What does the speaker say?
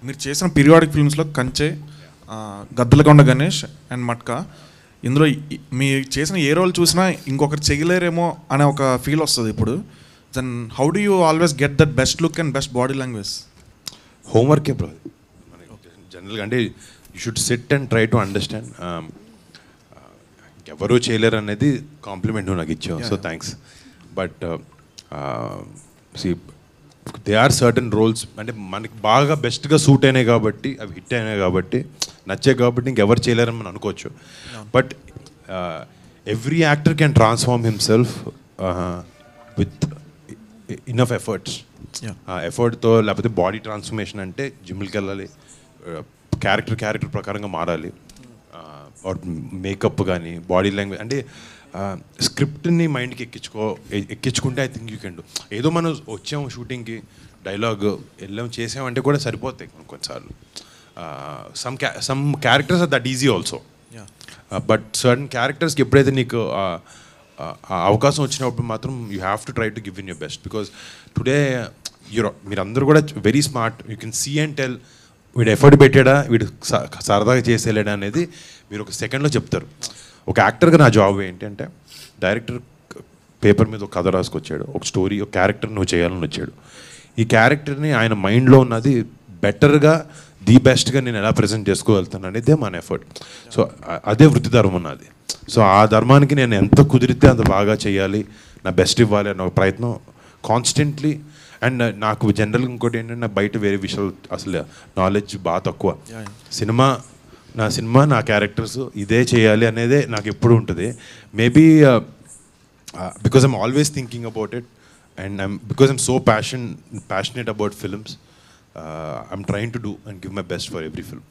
మీరు చేసిన పీరియాడిక్ ఫిల్మ్స్లో కంచె, గద్దలకొండ గణేష్ అండ్ మట్కా, ఇందులో మీరు చేసిన ఏ రోల్ చూసినా ఇంకొకరు చేయలేరేమో అనే ఒక ఫీల్ వస్తుంది ఇప్పుడు. Then how do you always get that best look and best body language? హోంవర్కే బ్రో. జనరల్గా అంటే you should sit and try to understand. ఎవరూ చేయలేరు అనేది కాంప్లిమెంట్ నువ్వు నాకు ఇచ్చావు, so thanks. But they are certain roles అంటే మనకి బాగా బెస్ట్గా సూట్ అయినాయి కాబట్టి, అవి హిట్ అయినాయి కాబట్టి, నచ్చాయి కాబట్టి ఇంకెవరు చేయలేరని మనం అనుకోవచ్చు. But every actor can transform himself with enough efforts. ఎఫర్ట్తో, లేకపోతే బాడీ ట్రాన్స్ఫర్మేషన్ అంటే జిమ్కి వెళ్ళాలి, క్యారెక్టర్ ప్రకారంగా మారాలి, మేకప్ కానీ బాడీ లాంగ్వేజ్ అంటే స్క్రిప్ట్ని మైండ్కి ఎక్కించుకుంటే I think you can do. ఏదో మనం వచ్చాము షూటింగ్కి, డైలాగ్ వెళ్ళాం చేసామంటే కూడా సరిపోతాయి కొన్నిసార్లు. Some characters are that easy also, but certain క్యారెక్టర్స్కి ఎప్పుడైతే నీకు అవకాశం వచ్చినప్పుడు మాత్రం you have to try to give in your best. Because today మీరందరూ కూడా very smart, you can see and tell వీడు ఎఫర్ట్ పెట్టాడా, వీడు సరదాగా చేసేలేడా అనేది మీరు ఒక సెకండ్లో చెప్తారు. ఒక యాక్టర్గా నా జాబ్ ఏంటి అంటే, డైరెక్టర్ పేపర్ మీద ఒక కథ రాసుకొచ్చాడు, ఒక స్టోరీ, ఒక క్యారెక్టర్ నువ్వు చేయాలని వచ్చాడు. ఈ క్యారెక్టర్ని ఆయన మైండ్లో ఉన్నది బెటర్గా, ది బెస్ట్గా నేను ఎలా ప్రజెంట్ చేసుకోగలుగుతాను అనేదే మన ఎఫర్ట్. సో అదే వృత్తి ధర్మం ఉన్నది. సో ఆ ధర్మానికి నేను ఎంత కుదిరితే అంత బాగా చేయాలి, నా బెస్ట్ ఇవ్వాలి అన్న ఒక ప్రయత్నం కాన్స్టెంట్లీ. అండ్ నాకు జనరల్గా ఇంకోటి ఏంటంటే, నాకు బయట వేరే విషయాలు అసలు నాలెడ్జ్ బాగా తక్కువ. నా సినిమా నా క్యారెక్టర్స్ ఇదే చేయాలి అనేదే నాకు ఎప్పుడు ఉంటుంది. Maybe because I'm always thinking about it, and because I'm so passionate about films, I'm trying to do and give my best for every film.